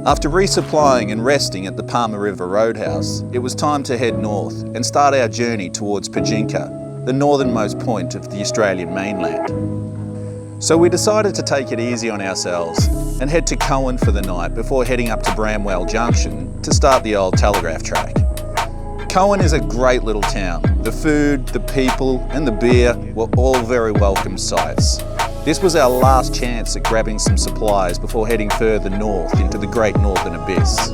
After resupplying and resting at the Palmer River Roadhouse, it was time to head north and start our journey towards Pajinka, the northernmost point of the Australian mainland. So we decided to take it easy on ourselves and head to Cowan for the night before heading up to Bramwell Junction to start the Old Telegraph Track. Cowan is a great little town. The food, the people and the beer were all very welcome sights. This was our last chance at grabbing some supplies before heading further north into the Great Northern Abyss.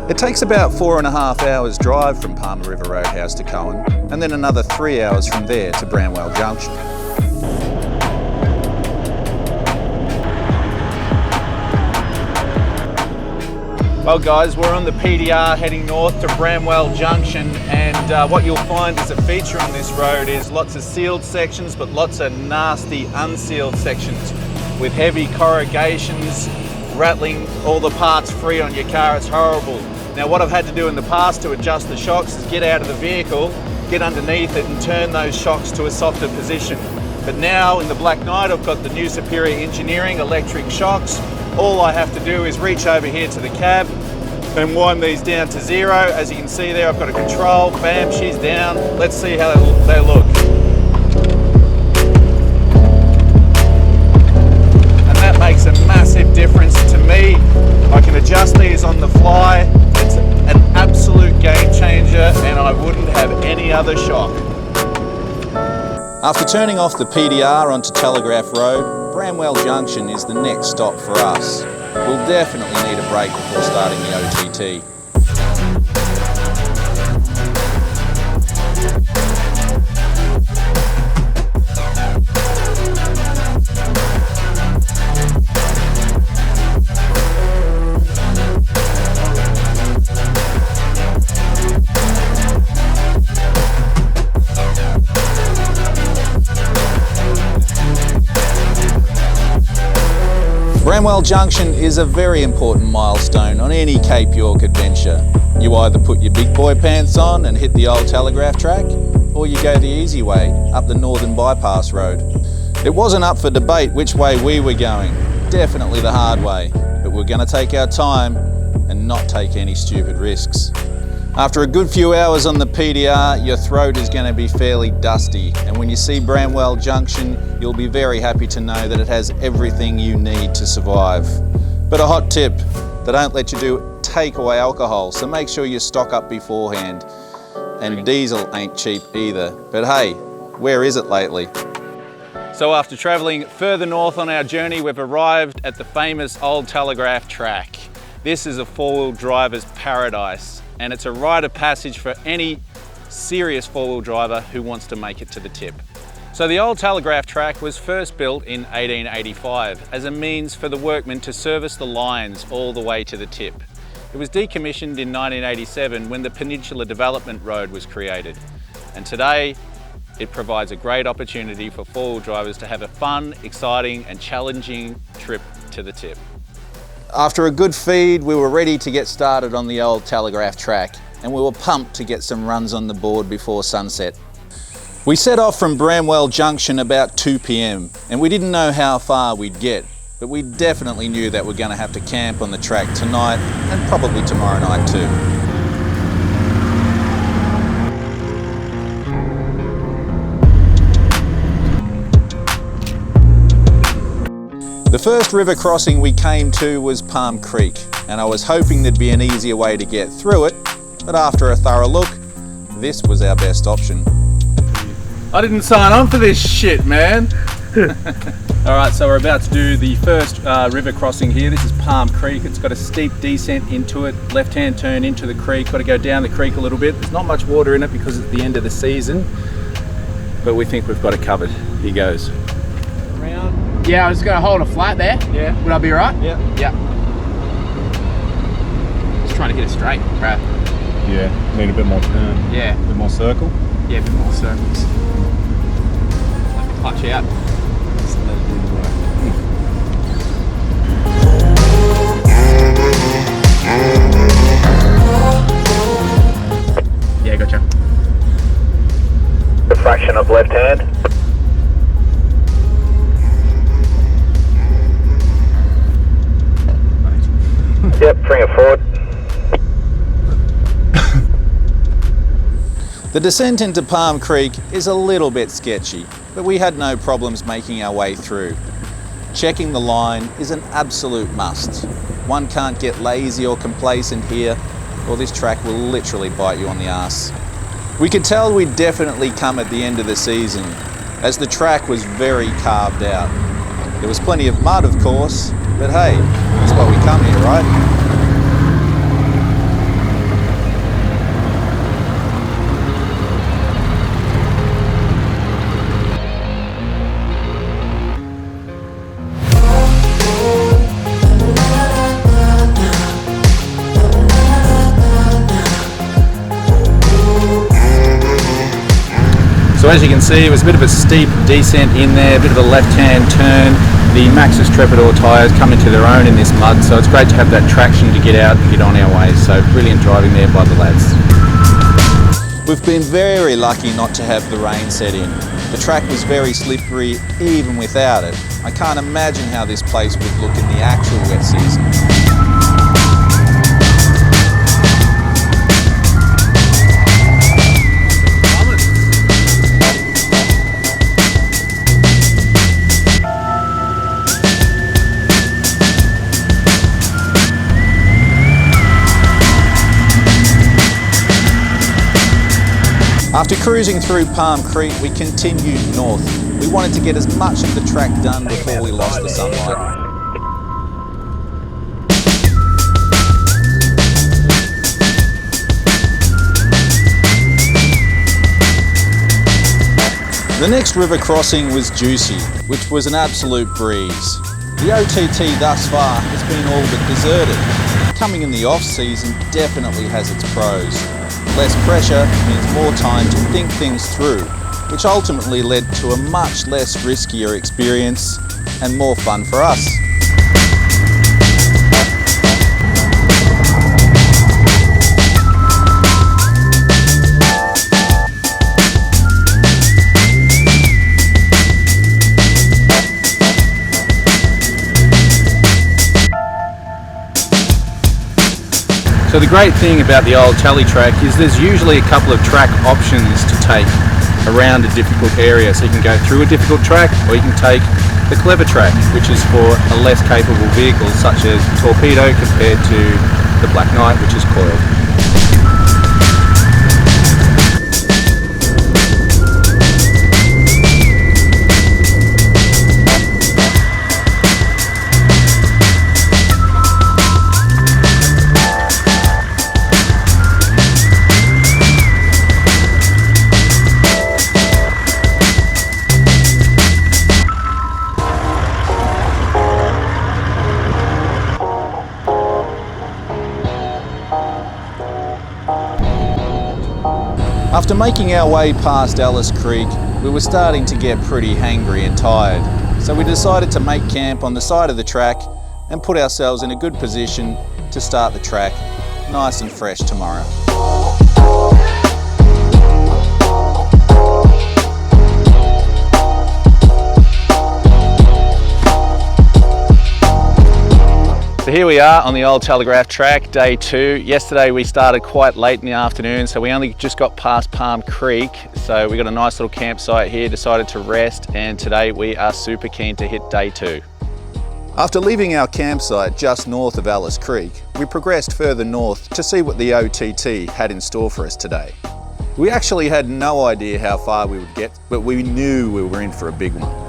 It takes about 4.5 hours drive from Palmer River Roadhouse to Cowan, and then another 3 hours from there to Bramwell Junction. Well guys, we're on the PDR heading north to Bramwell Junction, and what you'll find as a feature on this road is lots of sealed sections but lots of nasty unsealed sections with heavy corrugations, rattling all the parts free on your car. It's horrible. Now what I've had to do in the past to adjust the shocks is get out of the vehicle, get underneath it and turn those shocks to a softer position. But now in the Black Knight I've got the new Superior Engineering electric shocks. All I have to do is reach over here to the cab and wind these down to 0. As you can see there, I've got a control, bam, she's down. Let's see how they look. And that makes a massive difference to me. I can adjust these on the fly. It's an absolute game changer and I wouldn't have any other shock. After turning off the PDR onto Telegraph Road, Bramwell Junction is the next stop for us. We'll definitely need a break before starting the OTT. Bramwell Junction is a very important milestone on any Cape York adventure. You either put your big boy pants on and hit the Old Telegraph Track, or you go the easy way, up the Northern Bypass Road. It wasn't up for debate which way we were going, definitely the hard way, but we're going to take our time and not take any stupid risks. After a good few hours on the PDR, your throat is going to be fairly dusty, and when you see Bramwell Junction, you'll be very happy to know that it has everything you need to survive. But a hot tip, they don't let you do takeaway alcohol, so make sure you stock up beforehand. And diesel ain't cheap either, but hey, where is it lately? So after travelling further north on our journey, we've arrived at the famous Old Telegraph Track. This is a four-wheel driver's paradise, and it's a rite of passage for any serious four-wheel driver who wants to make it to the tip. So the Old Telegraph Track was first built in 1885 as a means for the workmen to service the lines all the way to the tip. It was decommissioned in 1987 when the Peninsula Development Road was created, and today it provides a great opportunity for four-wheel drivers to have a fun, exciting and challenging trip to the tip. After a good feed, we were ready to get started on the Old Telegraph Track, and we were pumped to get some runs on the board before sunset. We set off from Bramwell Junction about 2 p.m, and we didn't know how far we'd get, but we definitely knew that we're going to have to camp on the track tonight and probably tomorrow night too. The first river crossing we came to was Palm Creek, and I was hoping there'd be an easier way to get through it, but after a thorough look, this was our best option. I didn't sign on for this shit, man. Alright, so we're about to do the first river crossing here. This is Palm Creek. It's got a steep descent into it, left-hand turn into the creek. Got to go down the creek a little bit. There's not much water in it because it's the end of the season, but we think we've got it covered. Here goes. Around. Yeah, I was going to hold a flat there. Yeah. Would I be alright? Yeah. Yeah. Just trying to get it straight, right? Yeah, need a bit more turn. Yeah. A bit more circle. Yeah, a bit more circles. Like a clutch out. Just let it do the work. Yeah, gotcha. The fraction of left hand. Yep, bring it forward. The descent into Palm Creek is a little bit sketchy, but we had no problems making our way through. Checking the line is an absolute must. One can't get lazy or complacent here, or this track will literally bite you on the arse. We could tell we'd definitely come at the end of the season, as the track was very carved out. There was plenty of mud, of course, but hey, that's why we come here, right? So as you can see, it was a bit of a steep descent in there, a bit of a left-hand turn. The Maxxis Taupedo tyres come into their own in this mud, so it's great to have that traction to get out and get on our way. So brilliant driving there by the lads. We've been very lucky not to have the rain set in. The track was very slippery even without it. I can't imagine how this place would look in the actual wet season. After cruising through Palm Creek, we continued north. We wanted to get as much of the track done before we lost the sunlight. The next river crossing was Juicy, which was an absolute breeze. The OTT thus far has been all but deserted. Coming in the off-season definitely has its pros. Less pressure means more time to think things through, which ultimately led to a much less riskier experience and more fun for us. So the great thing about the Old Tally track is there's usually a couple of track options to take around a difficult area. So you can go through a difficult track, or you can take the clever track, which is for a less capable vehicle such as Taupedo compared to the Black Knight, which is coiled. After making our way past Alice Creek, we were starting to get pretty hangry and tired, so we decided to make camp on the side of the track and put ourselves in a good position to start the track nice and fresh tomorrow. So here we are on the Old Telegraph Track, day 2. Yesterday we started quite late in the afternoon, so we only just got past Palm Creek. So we got a nice little campsite here, decided to rest, and today we are super keen to hit day 2. After leaving our campsite just north of Alice Creek, we progressed further north to see what the OTT had in store for us today. We actually had no idea how far we would get, but we knew we were in for a big one.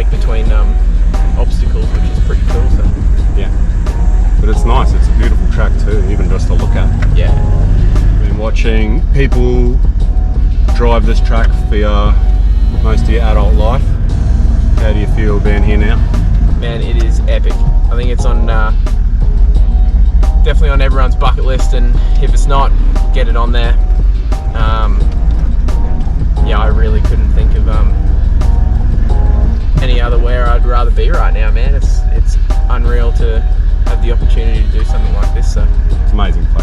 Between obstacles, which is pretty cool. So Yeah. But it's nice, it's a beautiful track too, even just to look at. yeah, I've been watching people drive this track for most of your adult life. How do you feel being here now? man, it is epic. I think it's on definitely on everyone's bucket list, and if it's not, get it on there. Yeah, I really couldn't think of any other where I'd rather be right now, man. It's unreal to have the opportunity to do something like this. So It's an amazing place.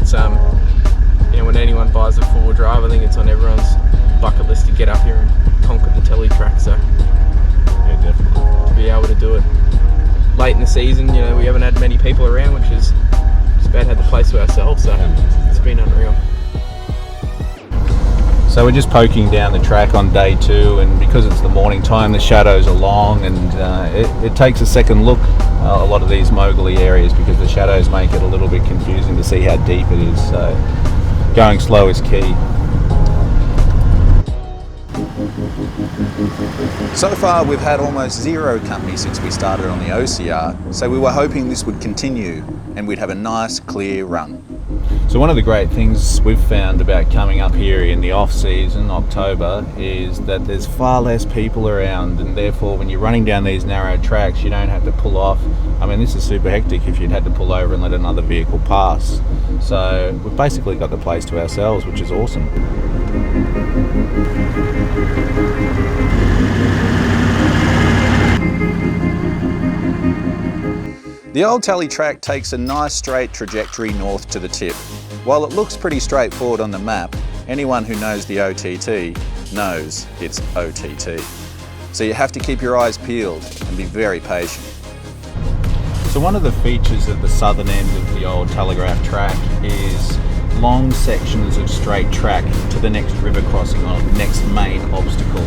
it's you know, when anyone buys a four-wheel drive, I think it's on everyone's bucket list to get up here and conquer the telly track. So Yeah, definitely. to be able to do it late in the season, you know, we haven't had many people around, which is just about had the place to ourselves. So it's been unreal. So we're just poking down the track on day 2, and because it's the morning time, the shadows are long, and it takes a second look, a lot of these mogully areas, because the shadows make it a little bit confusing to see how deep it is. So going slow is key. So far we've had almost zero company since we started on the OCR, so we were hoping this would continue and we'd have a nice clear run. So one of the great things we've found about coming up here in the off season, October, is that there's far less people around, and therefore when you're running down these narrow tracks you don't have to pull off. I mean, this is super hectic if you'd had to pull over and let another vehicle pass. So we've basically got the place to ourselves, which is awesome. The Old Telly track takes a nice straight trajectory north to the tip. While it looks pretty straightforward on the map, anyone who knows the OTT knows it's OTT. So you have to keep your eyes peeled and be very patient. So one of the features of the southern end of the Old Telegraph Track is long sections of straight track to the next river crossing or next main obstacle.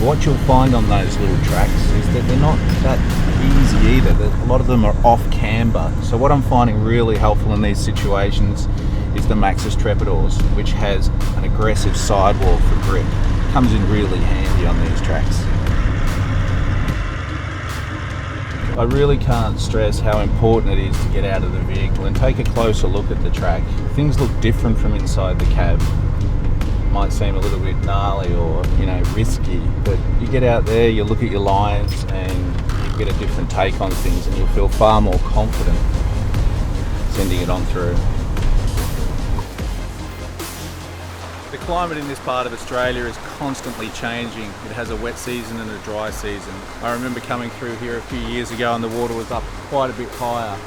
What you'll find on those little tracks is that they're not that easy either. A lot of them are off camber. So what I'm finding really helpful in these situations is the Maxxis Trepidors, which has an aggressive sidewall for grip. Comes in really handy on these tracks. I really can't stress how important it is to get out of the vehicle and take a closer look at the track. Things look different from inside the cab. Might seem a little bit gnarly or, you know, risky, but you get out there, you look at your lines and you get a different take on things, and you'll feel far more confident sending it on through. The climate in this part of Australia is constantly changing. It has a wet season and a dry season. I remember coming through here a few years ago and the water was up quite a bit higher.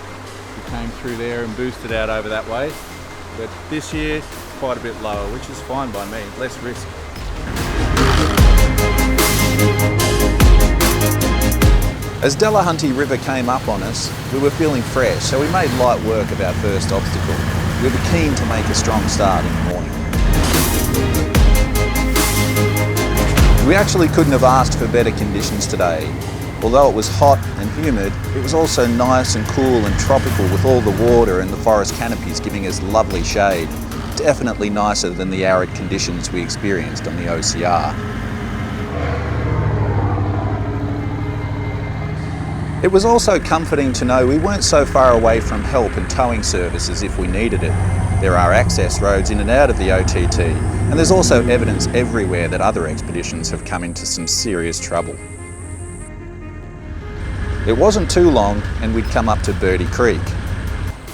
We came through there and boosted out over that way. But this year, quite a bit lower, which is fine by me, less risk. As Delahunty River came up on us, we were feeling fresh, so we made light work of our first obstacle. We were keen to make a strong start in the morning. We actually couldn't have asked for better conditions today. Although it was hot and humid, it was also nice and cool and tropical, with all the water and the forest canopies giving us lovely shade. Definitely nicer than the arid conditions we experienced on the OCR. It was also comforting to know we weren't so far away from help and towing services if we needed it. There are access roads in and out of the OTT, and there's also evidence everywhere that other expeditions have come into some serious trouble. It wasn't too long and we'd come up to Birdie Creek.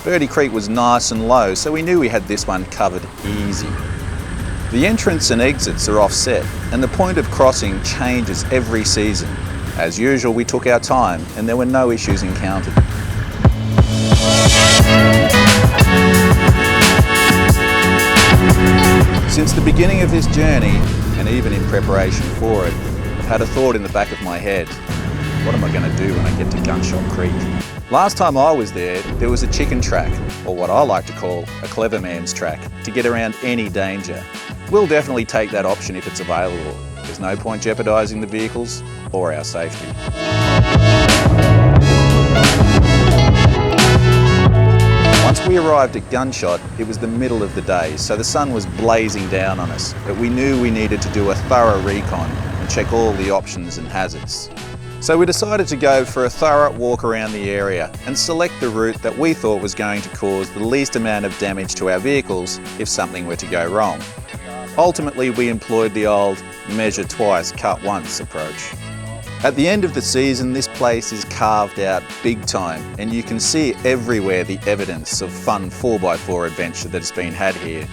Birdie Creek was nice and low, so we knew we had this one covered easy. The entrance and exits are offset, and the point of crossing changes every season. As usual, we took our time and there were no issues encountered. Since the beginning of this journey, and even in preparation for it, I've had a thought in the back of my head. What am I going to do when I get to Gunshot Creek? Last time I was there was a chicken track, or what I like to call a clever man's track, to get around any danger. We'll definitely take that option if it's available. There's no point jeopardising the vehicles or our safety. Once we arrived at Gunshot, it was the middle of the day, so the sun was blazing down on us, but we knew we needed to do a thorough recon and check all the options and hazards. So we decided to go for a thorough walk around the area and select the route that we thought was going to cause the least amount of damage to our vehicles if something were to go wrong. Ultimately, we employed the old measure twice, cut once approach. At the end of the season, this place is carved out big time, and you can see everywhere the evidence of fun 4x4 adventure that has been had here.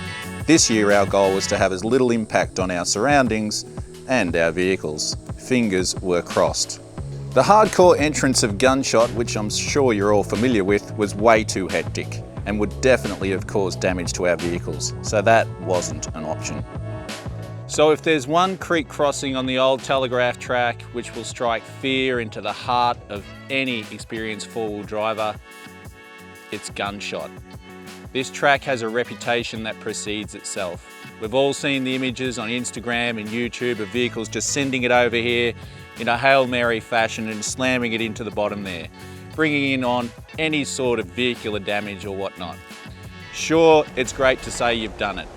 This year our goal was to have as little impact on our surroundings and our vehicles. Fingers were crossed. The hardcore entrance of Gunshot, which I'm sure you're all familiar with, was way too hectic. and would definitely have caused damage to our vehicles, so that wasn't an option. So if there's one creek crossing on the Old Telegraph Track which will strike fear into the heart of any experienced four-wheel driver, it's Gunshot. This track has a reputation that precedes itself. We've all seen the images on Instagram and YouTube of vehicles just sending it over here in a Hail Mary fashion and slamming it into the bottom there, bringing in on any sort of vehicular damage or whatnot. Sure, it's great to say you've done it,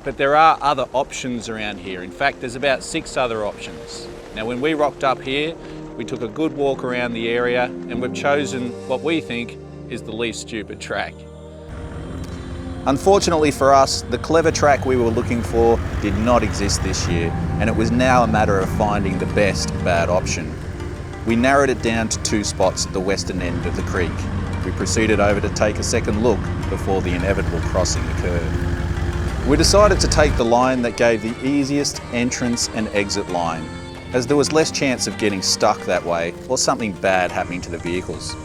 but there are other options around here. In fact, there's about 6 other options. Now, when we rocked up here, we took a good walk around the area and we've chosen what we think is the least stupid track. Unfortunately for us, the clever track we were looking for did not exist this year, and it was now a matter of finding the best bad option. We narrowed it down to 2 spots at the western end of the creek. We proceeded over to take a second look before the inevitable crossing occurred. We decided to take the line that gave the easiest entrance and exit line, as there was less chance of getting stuck that way or something bad happening to the vehicles.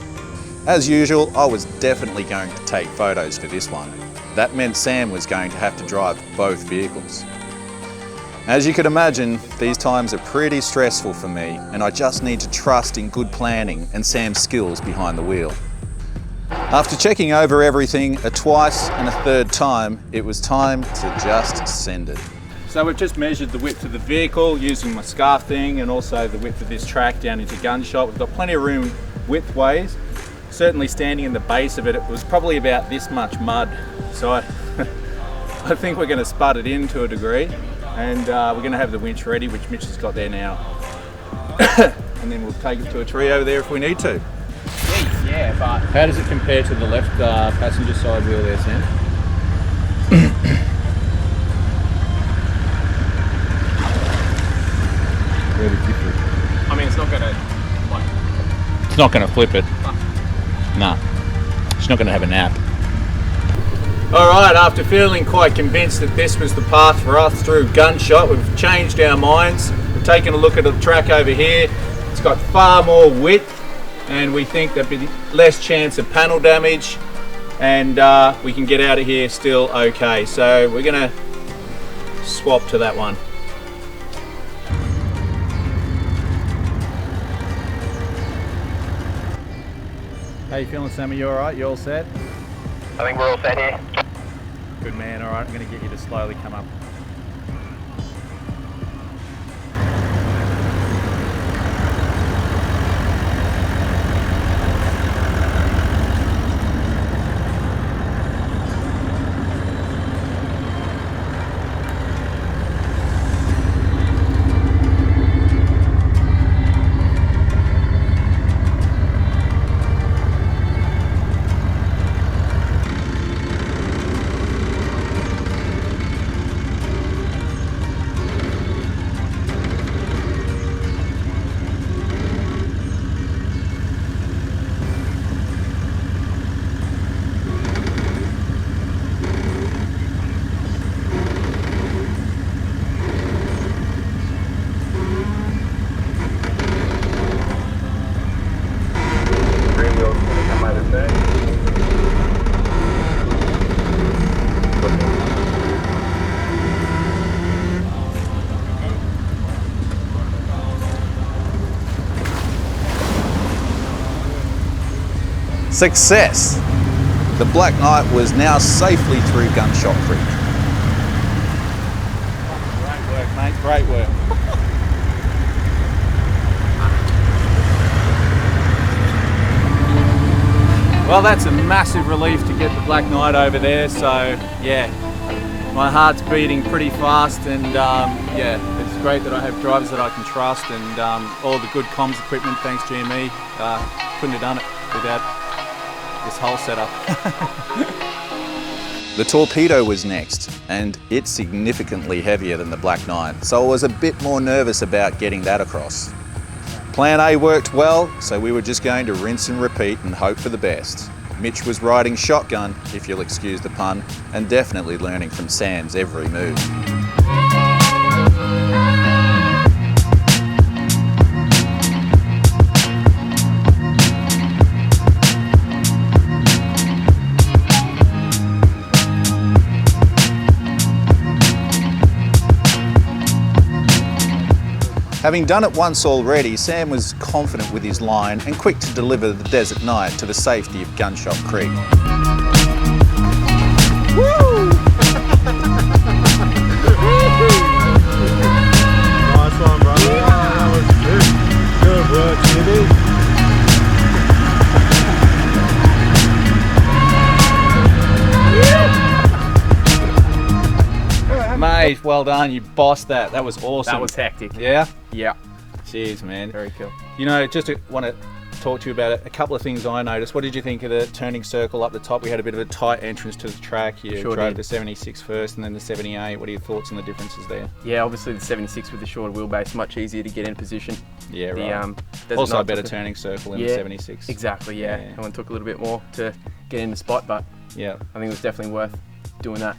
As usual, I was definitely going to take photos for this one. That meant Sam was going to have to drive both vehicles. As you could imagine, these times are pretty stressful for me, and I just need to trust in good planning and Sam's skills behind the wheel. After checking over everything a twice and a third time, it was time to just send it. So we've just measured the width of the vehicle using my scarf thing and also the width of this track down into Gunshot. We've got plenty of room width-wise. Certainly standing in the base of it, it was probably about this much mud. So I think we're going to spud it in to a degree, and we're going to have the winch ready, which Mitch has got there now. And then we'll take it to a tree over there if we need to. Yeah, but How does it compare to the left passenger side wheel there, Sam? Really different. I mean, it's not going to It's not going to flip it. Nah, it's not going to have a nap. Alright, after feeling quite convinced that this was the path for us through Gunshot, we've changed our minds. We've taken a look at the track over here. It's got far more width, and we think there'll be less chance of panel damage, and we can get out of here still okay. So we're going to swap to that one. How you feeling, Sammy? You alright? You all set? I think we're all set here. Good man, alright, I'm going to get you to slowly come up. Success! The Black Knight was now safely through Gunshot Creek. Great work, mate, great work. Well, that's a massive relief to get the Black Knight over there, so yeah, my heart's beating pretty fast, and yeah, it's great that I have drivers that I can trust, and all the good comms equipment, thanks GME. Couldn't have done it without this whole setup. The Taupedo was next, and it's significantly heavier than the Black Knight, so I was a bit more nervous about getting that across. Plan A worked well, so we were just going to rinse and repeat and hope for the best. Mitch was riding shotgun, if you'll excuse the pun, and definitely learning from Sam's every move. Having done it once already, Sam was confident with his line and quick to deliver the desert night to the safety of Gunshot Creek. Woo! Nice one, brother. Oh, that was good. Good work, Jimmy. Mate, well done. You bossed that. That was awesome. That was hectic. Yeah? Yeah. Cheers, man. Very cool. You know, just want to talk to you about a couple of things I noticed. What did you think of the turning circle up the top? We had a bit of a tight entrance to the track. You Sure drove did. the 76 first and then the 78. What are your thoughts on the differences there? Yeah, obviously the 76 with the shorter wheelbase, much easier to get in position. Yeah, The, right. Desert Also a Night better took turning circle in the Yeah, 76. Exactly, yeah. Yeah. That one took a little bit more to get in the spot, but Yeah, I think it was definitely worth doing that.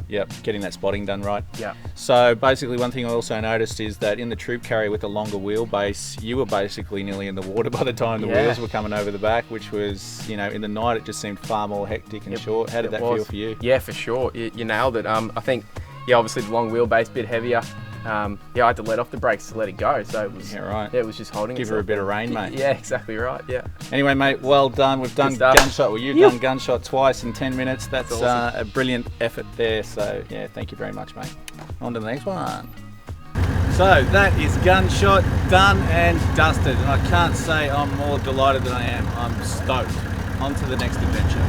yep, getting that spotting done right. Yeah. So basically one thing I also noticed is that in the troop carry with the longer wheelbase, you were basically nearly in the water by the time the Yeah. wheels were coming over the back, which was, you know, in the night it just seemed far more hectic and short. How did that feel for you? Yeah, for sure. You nailed it. I think, yeah, obviously the long wheelbase, bit heavier. Yeah, I had to let off the brakes to let it go, so it was, Yeah, right. yeah, it was just holding Give her a itself. bit of rain, mate. Yeah, exactly right, yeah. Anyway, mate, well done. We've done stuff. Gunshot. Well, you've Yep. done Gunshot twice in 10 minutes. That's awesome. a brilliant effort there. So, yeah, thank you very much, mate. On to the next one. So, that is Gunshot done and dusted. And I can't say I'm more delighted than I am. I'm stoked. On to the next adventure.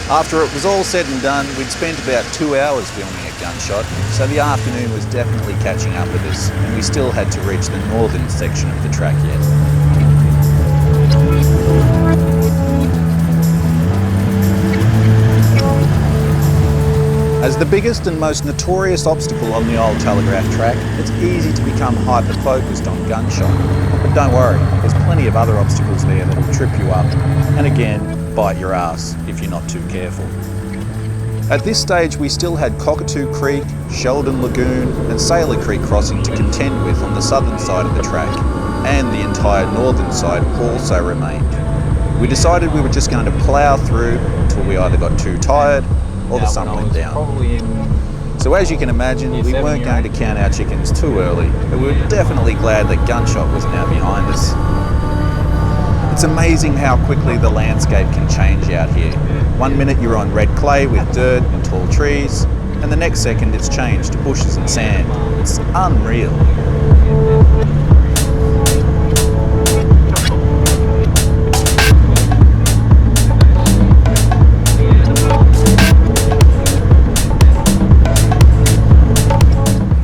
After it was all said and done, we'd spent about 2 hours filming at Gunshot, so the afternoon was definitely catching up with us, and we still had to reach the northern section of the track yet. As the biggest and most notorious obstacle on the Old Telegraph Track, it's easy to become hyper-focused on Gunshot. But don't worry, there's plenty of other obstacles there that will trip you up, and again, bite your ass if you're not too careful. At this stage we still had Cockatoo Creek, Sheldon Lagoon and Sailor Creek crossing to contend with on the southern side of the track, and the entire northern side also remained. We decided we were just going to plough through until we either got too tired or the sun went down. Probably in So as you can imagine, we weren't going to count our chickens too early, but we were definitely glad that Gunshot was now behind us. It's amazing how quickly the landscape can change out here. One minute you're on red clay with dirt and tall trees, and the next second it's changed to bushes and sand. It's unreal.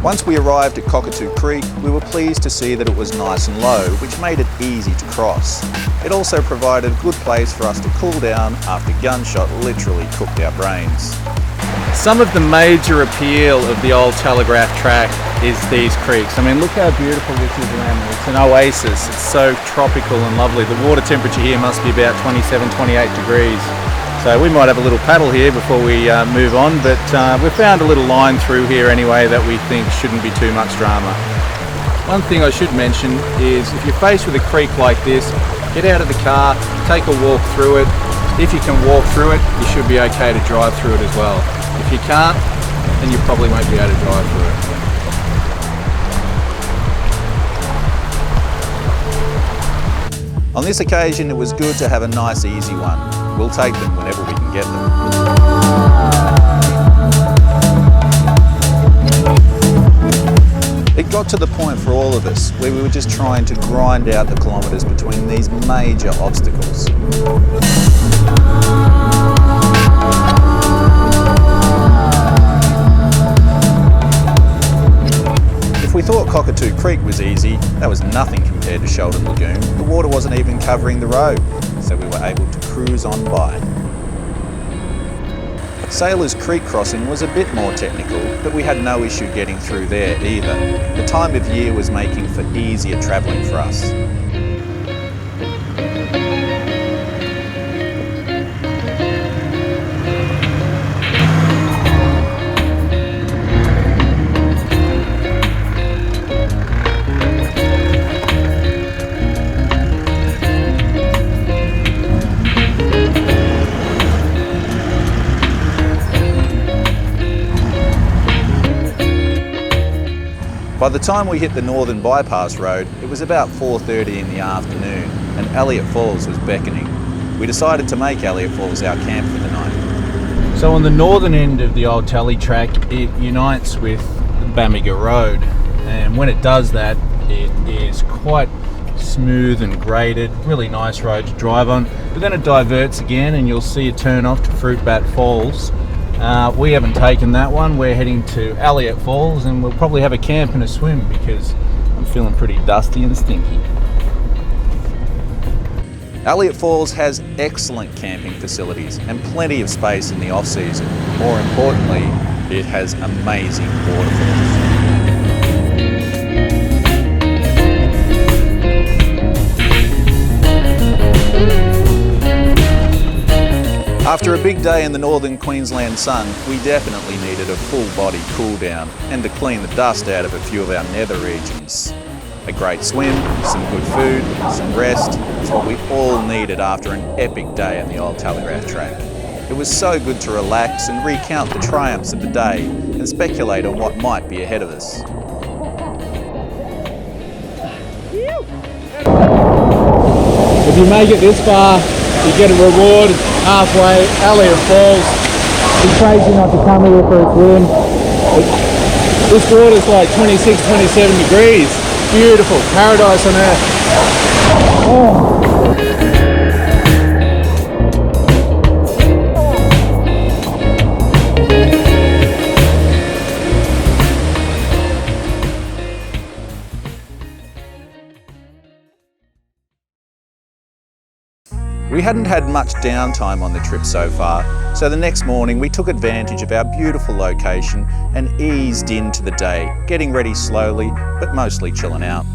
Once we arrived at Cockatoo Creek, we were pleased to see that it was nice and low, which made it easy to cross. It also provided a good place for us to cool down after Gunshot literally cooked our brains. Some of the major appeal of the Old Telegraph Track is these creeks. I mean, look how beautiful this is around there. It's an oasis. It's so tropical and lovely. The water temperature here must be about 27, 28 degrees. So we might have a little paddle here before we move on, but we've found a little line through here anyway that we think shouldn't be too much drama. One thing I should mention is if you're faced with a creek like this, get out of the car, take a walk through it. If you can walk through it, you should be okay to drive through it as well. If you can't, then you probably won't be able to drive through it. On this occasion, it was good to have a nice easy one. We'll take them whenever we can get them. It got to the point for all of us where we were just trying to grind out the kilometres between these major obstacles. If we thought Cockatoo Creek was easy, that was nothing compared to Sheldon Lagoon. The water wasn't even covering the road, so we were able to cruise on by. Sailors Creek crossing was a bit more technical, but we had no issue getting through there either. The time of year was making for easier travelling for us. By the time we hit the northern bypass road, it was about 4:30 in the afternoon and Eliot Falls was beckoning. We decided to make Eliot Falls our camp for the night. So on the northern end of the Old Tally track, it unites with Bamaga Road, and when it does that, it is quite smooth and graded, really nice road to drive on. But then it diverts again and you'll see a turn off to Fruitbat Falls. We haven't taken that one. We're heading to Eliot Falls and we'll probably have a camp and a swim because I'm feeling pretty dusty and stinky. Eliot Falls has excellent camping facilities and plenty of space in the off-season. More importantly, it has amazing waterfalls. After a big day in the northern Queensland sun, we definitely needed a full body cool down and to clean the dust out of a few of our nether regions. A great swim, some good food, some rest is what we all needed after an epic day on the Old Telegraph Track. It was so good to relax and recount the triumphs of the day and speculate on what might be ahead of us. If you make it this far, you get a reward halfway, Eliot Falls. It's crazy not to come here for a swim. This water's like 26, 27 degrees. Beautiful, paradise on earth. Oh. We hadn't had much downtime on the trip so far, so the next morning we took advantage of our beautiful location and eased into the day, getting ready slowly, but mostly chilling out.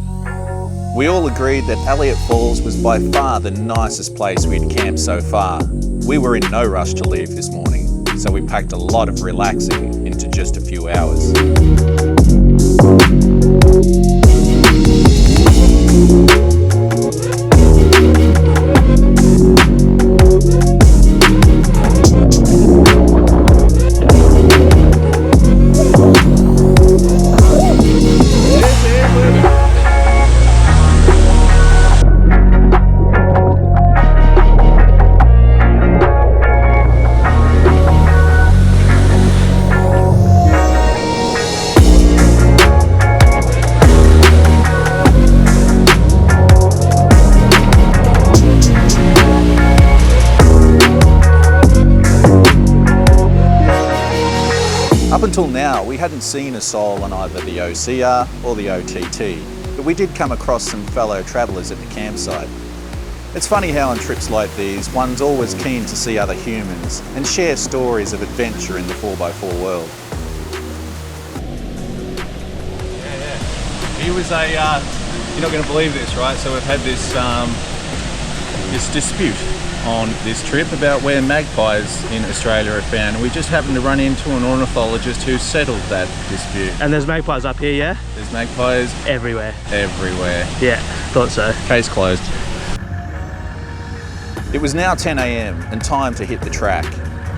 We all agreed that Eliot Falls was by far the nicest place we'd camped so far. We were in no rush to leave this morning, so we packed a lot of relaxing into just a few hours. Up until now, we hadn't seen a soul on either the OCR or the OTT, but we did come across some fellow travellers at the campsite. It's funny how on trips like these, one's always keen to see other humans and share stories of adventure in the 4x4 world. He was a, you're not going to believe this, right? So we've had this, this dispute on this trip about where magpies in Australia are found. And we just happened to run into an ornithologist who settled that dispute. And there's magpies up here, yeah? There's magpies Everywhere. everywhere. Yeah, thought so. Case closed. It was now 10 AM and time to hit the track.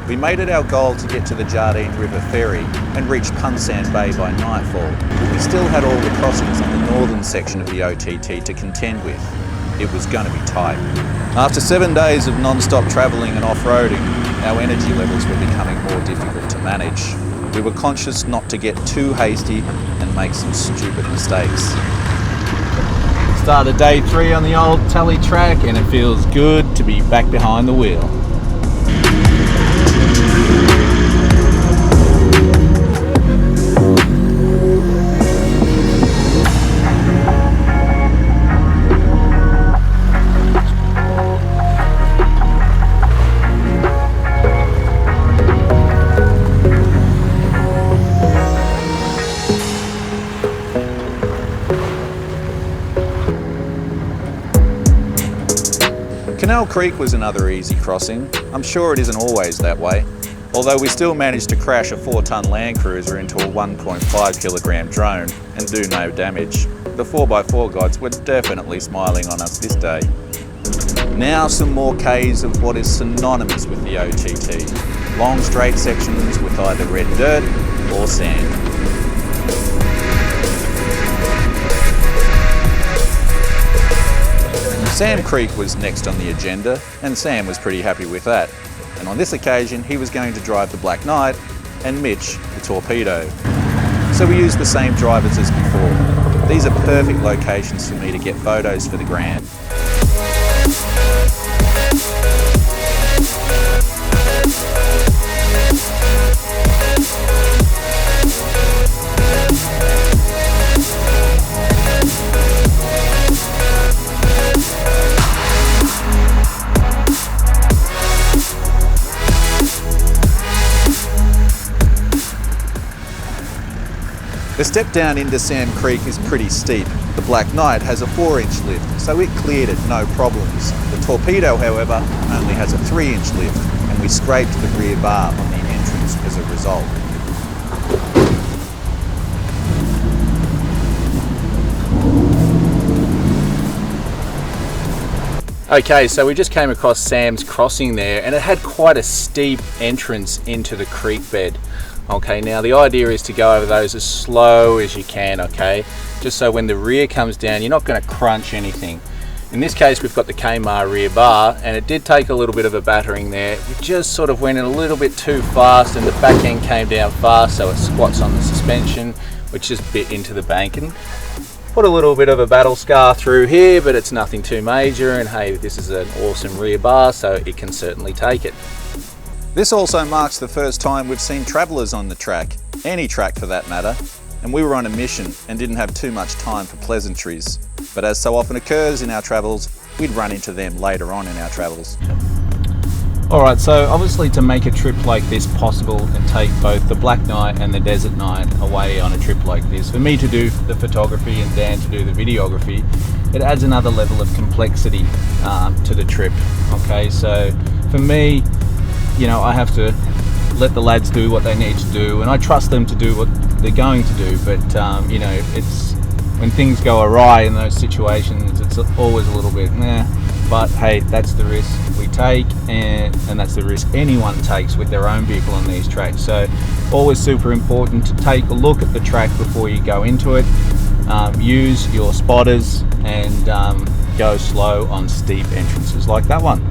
We made it our goal to get to the Jardine River Ferry and reach Punsan Bay by nightfall, but we still had all the crossings on the northern section of the OTT to contend with. It was going to be tight. After 7 days of non-stop travelling and off-roading, our energy levels were becoming more difficult to manage. We were conscious not to get too hasty and make some stupid mistakes. Started day 3 on the Old Tally track and it feels good to be back behind the wheel. Canal Creek was another easy crossing. I'm sure it isn't always that way, although we still managed to crash a 4-ton Land Cruiser into a 1.5 kilogram drone and do no damage. The 4x4 gods were definitely smiling on us this day. Now some more Ks of what is synonymous with the OTT. Long straight sections with either red dirt or sand. Sam Creek was next on the agenda, and Sam was pretty happy with that. And on this occasion, he was going to drive the Black Knight and Mitch the Taupedo. So we used the same drivers as before. These are perfect locations for me to get photos for the gram. The step down into Sam Creek is pretty steep. The Black Knight has a 4-inch lift, so it cleared it no problems. The Taupedo, however, only has a 3-inch lift, and we scraped the rear bar on the entrance as a result. Okay, so we just came across Sam's Crossing there, and it had quite a steep entrance into the creek bed. Okay, now the idea is to go over those as slow as you can, okay? Just so when the rear comes down, you're not going to crunch anything. In this case, we've got the Kmart rear bar, and it did take a little bit of a battering there. We just sort of went in a little bit too fast, and the back end came down fast, so it squats on the suspension, which just bit into the bank and put a little bit of a battle scar through here, but it's nothing too major, and hey, this is an awesome rear bar, so it can certainly take it. This also marks the first time we've seen travellers on the track, any track for that matter, and we were on a mission and didn't have too much time for pleasantries. But as so often occurs in our travels, we'd run into them later on in our travels. Alright, so obviously to make a trip like this possible and take both the Black Knight and the Desert Knight away on a trip like this, for me to do the photography and Dan to do the videography, it adds another level of complexity to the trip. Okay, so for me, you know, I have to let the lads do what they need to do, and I trust them to do what they're going to do, but you know, it's when things go awry in those situations, it's always a little bit meh, but hey, that's the risk we take, and that's the risk anyone takes with their own vehicle on these tracks. So always super important to take a look at the track before you go into it. Use your spotters and go slow on steep entrances like that one.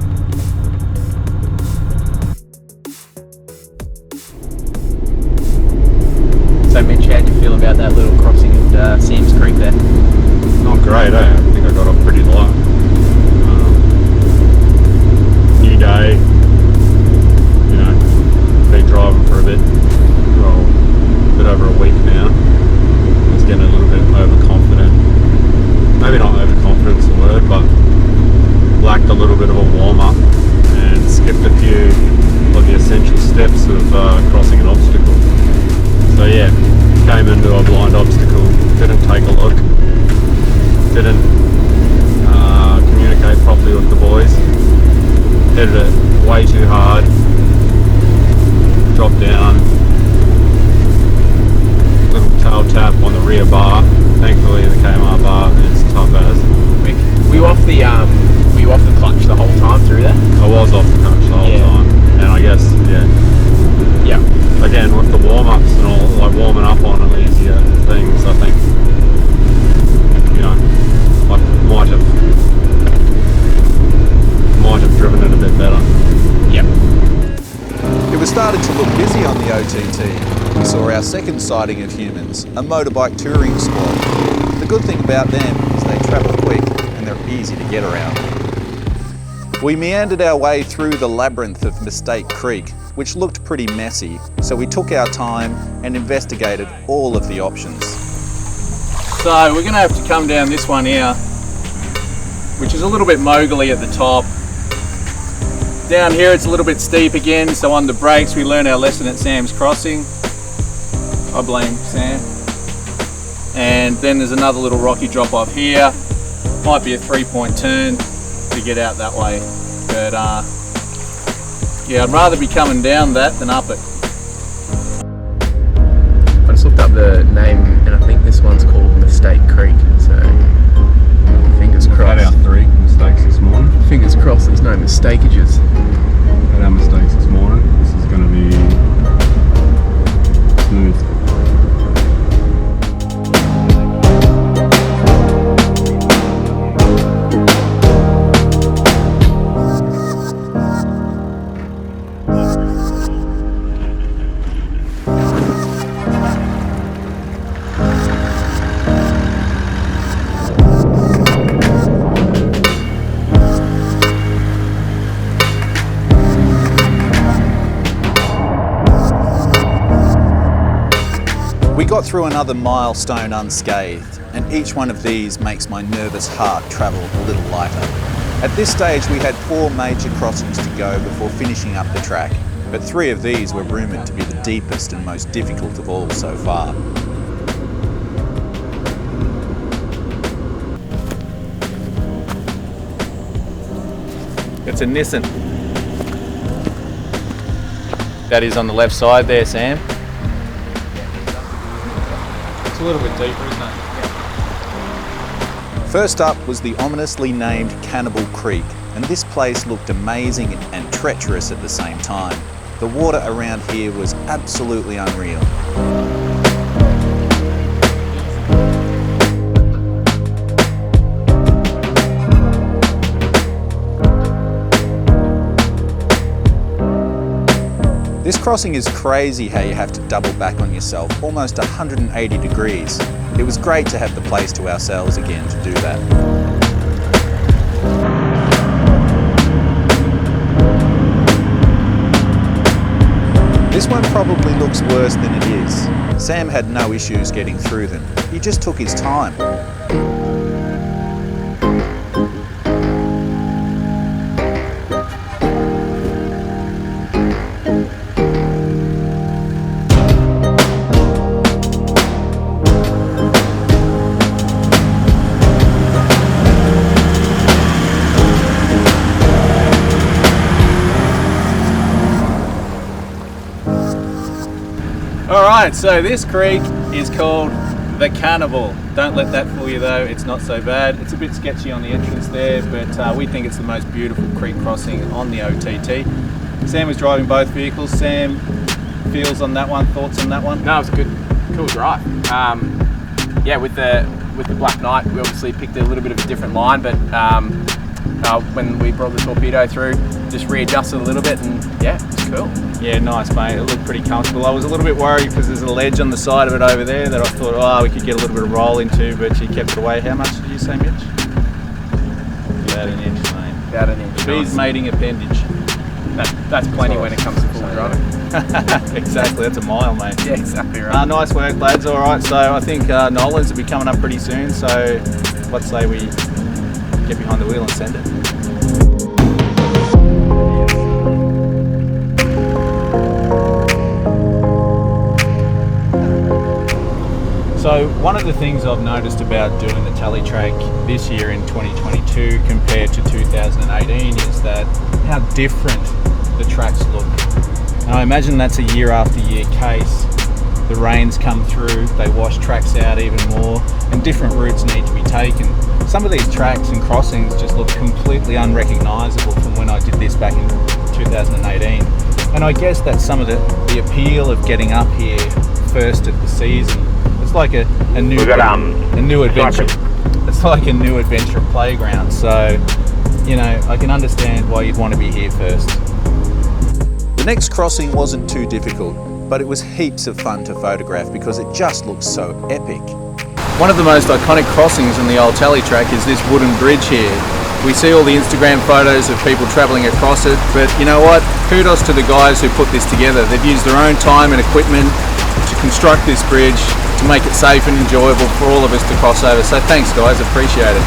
So Mitch, how do you feel about that little crossing at Sam's Creek there? Not great, eh? I think I got off pretty low. New day, you know, been driving for a bit, well, a bit over a week now. I was getting a little bit overconfident. Maybe not overconfident's the word, but lacked a little bit of a warm-up and skipped a few of the essential steps of crossing an obstacle. So yeah, came into a blind obstacle, didn't take a look, didn't communicate properly with the boys, headed it way too hard, dropped down, little tail tap on the rear bar. Thankfully the Kmart bar is tough as. Were you off the clutch the whole time through that? I was off the clutch the whole time, and I guess, yeah. Again, with the warm-ups and all, like warming up on easier things, I think, you know, I might have driven it a bit better. Yep. It was starting to look busy on the OTT. We saw our second sighting of humans, a motorbike touring squad. The good thing about them is they travel quick and they're easy to get around. We meandered our way through the labyrinth of Mistake Creek, which looked pretty messy, so we took our time and investigated all of the options. So we're going to have to come down this one here, which is a little bit mogully at the top. Down here it's a little bit steep again, so on the brakes we learned our lesson at Sam's Crossing. I blame Sam. And then there's another little rocky drop off here. Might be a 3-point turn to get out that way. But yeah, I'd rather be coming down that than up it. I just looked up the name, and I think this one's called Mistake Creek, so fingers crossed. Had our 3 mistakes this morning. Fingers crossed there's no mistakeages. Had our mistakes this morning. This is going to be smooth. got through another milestone unscathed, and each one of these makes my nervous heart travel a little lighter. At this stage we had 4 major crossings to go before finishing up the track, but 3 of these were rumoured to be the deepest and most difficult of all so far. It's a Nissan. That is on the left side there, Sam. It's a little bit deeper, isn't it? First up was the ominously named Cannibal Creek, and this place looked amazing and treacherous at the same time. The water around here was absolutely unreal. This crossing is crazy how you have to double back on yourself, almost 180 degrees. It was great to have the place to ourselves again to do that. This one probably looks worse than it is. Sam had no issues getting through them. He just took his time. Alright, so this creek is called the Cannibal. Don't let that fool you though, it's not so bad. It's a bit sketchy on the entrance there, but we think it's the most beautiful creek crossing on the OTT. Sam was driving both vehicles. Sam, feels on that one, thoughts on that one? No, it was a cool drive. Yeah, with the Black Knight, we obviously picked a little bit of a different line, but when we brought the Taupedo through, just readjusted a little bit, and yeah, it was cool. Yeah, nice mate, it looked pretty comfortable. I was a little bit worried because there's a ledge on the side of it over there that I thought, oh, we could get a little bit of roll into, but you kept it away. How much did you say, Mitch? About an inch, mate. About an inch. Speed mating appendage. That's plenty when it comes to full driving. Exactly, that's a mile, mate. Yeah, exactly right. Nice work, lads. All right, so I think Nolan's will be coming up pretty soon, so let's say we get behind the wheel and send it. So one of the things I've noticed about doing the tally track this year in 2022 compared to 2018 is that how different the tracks look. And I imagine that's a year after year case. The rains come through, they wash tracks out even more, and different routes need to be taken. Some of these tracks and crossings just look completely unrecognisable from when I did this back in 2018. And I guess that's some of the appeal of getting up here first of the season. It's like a new adventure. It's like a new adventure playground. So, you know, I can understand why you'd want to be here first. The next crossing wasn't too difficult, but it was heaps of fun to photograph because it just looks so epic. One of the most iconic crossings on the Old Tally Track is this wooden bridge here. We see all the Instagram photos of people travelling across it, but you know what? Kudos to the guys who put this together. They've used their own time and equipment to construct this bridge to make it safe and enjoyable for all of us to cross over. So thanks guys, appreciate it.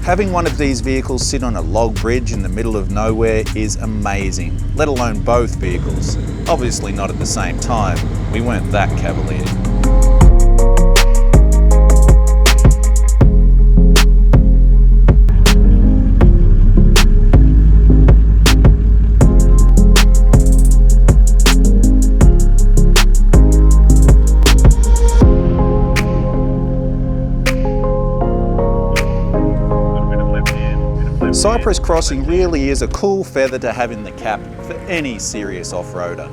Having one of these vehicles sit on a log bridge in the middle of nowhere is amazing, let alone both vehicles. Obviously not at the same time, we weren't that cavalier. Cypress crossing really is a cool feather to have in the cap for any serious off-roader.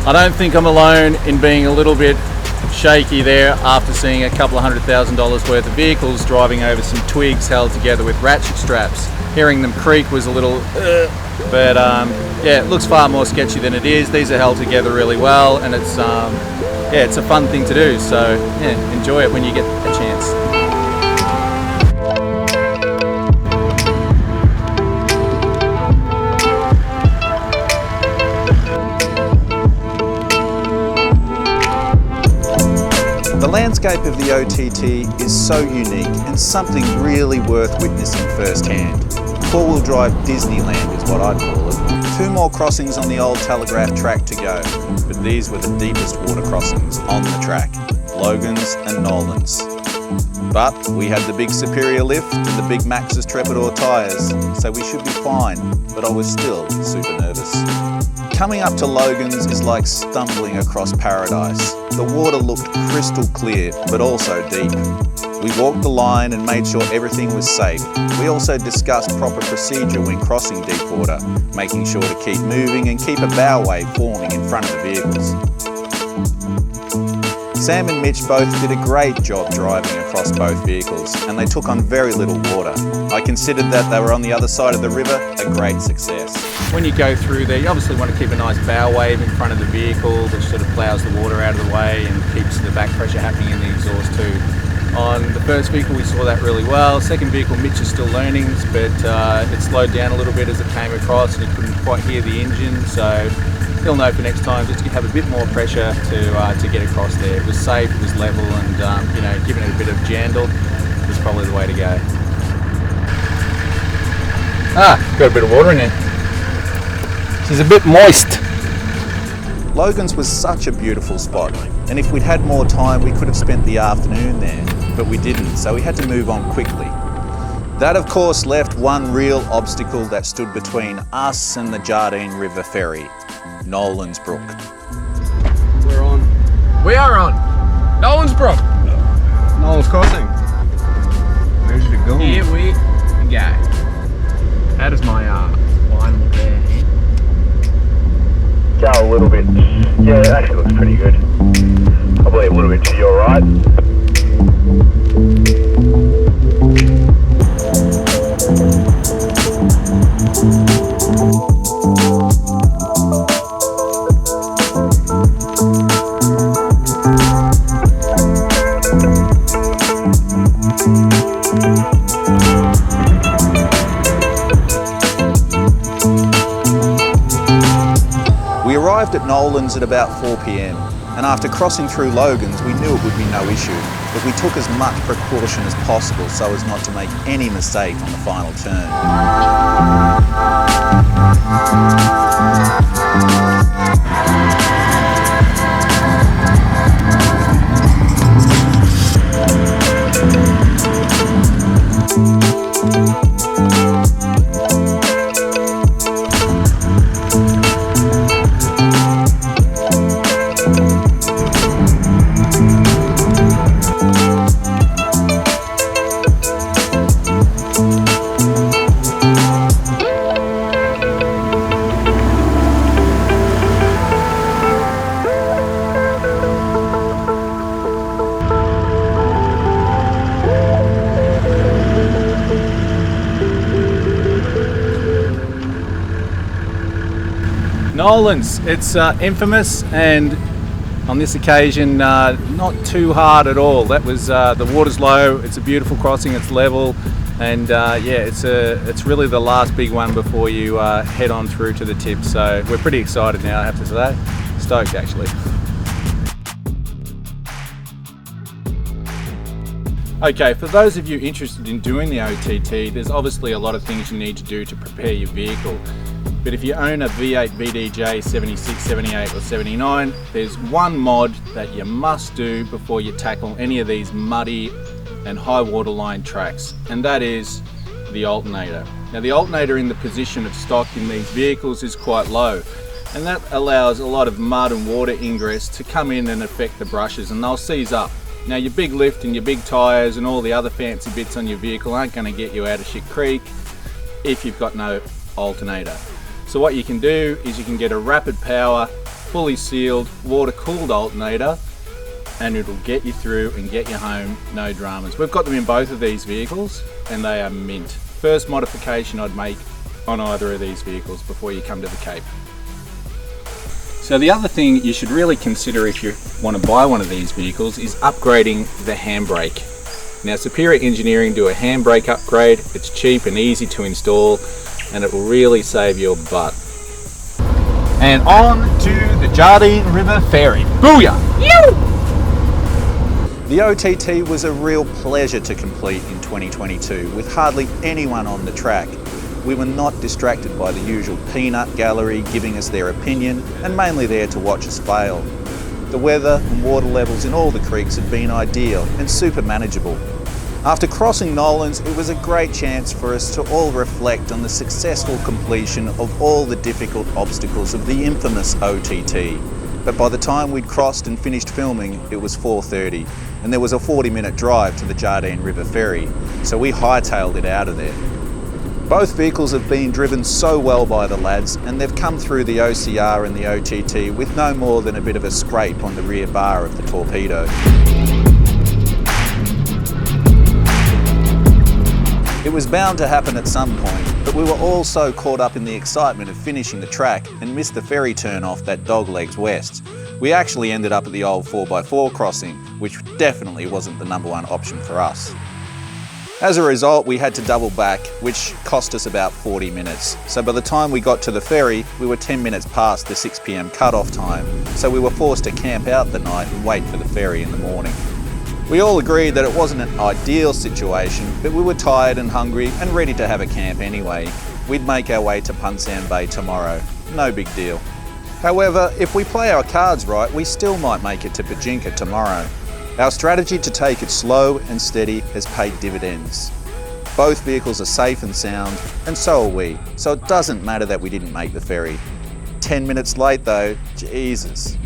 I don't think I'm alone in being a little bit shaky there after seeing a couple of $100,000 worth of vehicles driving over some twigs held together with ratchet straps. Hearing them creak was a little but yeah, it looks far more sketchy than it is. These are held together really well, and it's yeah, it's a fun thing to do, so yeah, enjoy it when you get a chance. The landscape of the OTT is so unique and something really worth witnessing firsthand. Four-wheel drive Disneyland is what I'd call it. 2 more crossings on the Old Telegraph Track to go, but these were the deepest water crossings on the track, Logan's and Nolan's. But we had the big Superior lift and the big Maxxis Taupedo tyres, so we should be fine, but I was still super nervous. Coming up to Logan's is like stumbling across paradise. The water looked crystal clear, but also deep. We walked the line and made sure everything was safe. We also discussed proper procedure when crossing deep water, making sure to keep moving and keep a bow wave forming in front of the vehicles. Sam and Mitch both did a great job driving across both vehicles, and they took on very little water. I considered that they were on the other side of the river a great success. When you go through there, you obviously want to keep a nice bow wave in front of the vehicle, which sort of ploughs the water out of the way and keeps the back pressure happening in the exhaust too. On the first vehicle we saw that really well. Second vehicle, Mitch is still learning, but it slowed down a little bit as it came across and he couldn't quite hear the engine, so he'll know for next time just to have a bit more pressure to get across there. It was safe, it was level, and you know, giving it a bit of jandle was probably the way to go. Got a bit of water in it. She's a bit moist. Logan's was such a beautiful spot, and if we'd had more time we could have spent the afternoon there, but we didn't, so we had to move on quickly. That of course left one real obstacle that stood between us and the Jardine River Ferry, Nolan's Brook. We're on. We are on. Nolan's Brook. Nolan's Crossing. Where's it going? Here we go. How does my line look there? Go a little bit. Yeah, it actually looks pretty good. Probably a little bit to your right. We arrived at Nolan's at about 4 p.m, and after crossing through Logan's we knew it would be no issue, but we took as much precaution as possible so as not to make any mistake on the final turn. Nolan's, it's infamous, and on this occasion not too hard at all. That was the water's low, it's a beautiful crossing, it's level, and yeah, it's really the last big one before you head on through to the tip. So we're pretty excited now, I have to say. Stoked actually. Okay, for those of you interested in doing the OTT, there's obviously a lot of things you need to do to prepare your vehicle. But if you own a V8 VDJ 76, 78 or 79, there's one mod that you must do before you tackle any of these muddy and high waterline tracks, and that is the alternator. Now the alternator in the position of stock in these vehicles is quite low, and that allows a lot of mud and water ingress to come in and affect the brushes, and they'll seize up. Now your big lift and your big tyres and all the other fancy bits on your vehicle aren't going to get you out of shit creek if you've got no alternator. So what you can do is you can get a rapid power, fully sealed, water cooled alternator, and it'll get you through and get you home, no dramas. We've got them in both of these vehicles and they are mint. First modification I'd make on either of these vehicles before you come to the Cape. So the other thing you should really consider if you want to buy one of these vehicles is upgrading the handbrake. Now Superior Engineering do a handbrake upgrade. It's cheap and easy to install and it will really save your butt. And on to the Jardine River Ferry. Booyah! The OTT was a real pleasure to complete in 2022 with hardly anyone on the track. We were not distracted by the usual peanut gallery giving us their opinion and mainly there to watch us fail. The weather and water levels in all the creeks had been ideal and super manageable. After crossing Nolans, it was a great chance for us to all reflect on the successful completion of all the difficult obstacles of the infamous OTT. But by the time we'd crossed and finished filming, it was 4:30 and there was a 40-minute drive to the Jardine River Ferry, so we hightailed it out of there. Both vehicles have been driven so well by the lads and they've come through the OCR and the OTT with no more than a bit of a scrape on the rear bar of the Taupedo. It was bound to happen at some point, but we were all so caught up in the excitement of finishing the track and missed the ferry turn off that Doglegs West. We actually ended up at the old 4x4 crossing, which definitely wasn't the number one option for us. As a result, we had to double back, which cost us about 40 minutes. So by the time we got to the ferry, we were 10 minutes past the 6 p.m. cut-off time, so we were forced to camp out the night and wait for the ferry in the morning. We all agreed that it wasn't an ideal situation, but we were tired and hungry and ready to have a camp anyway. We'd make our way to Punsan Bay tomorrow. No big deal. However, if we play our cards right, we still might make it to Pajinka tomorrow. Our strategy to take it slow and steady has paid dividends. Both vehicles are safe and sound, and so are we, so it doesn't matter that we didn't make the ferry. 10 minutes late though, Jesus.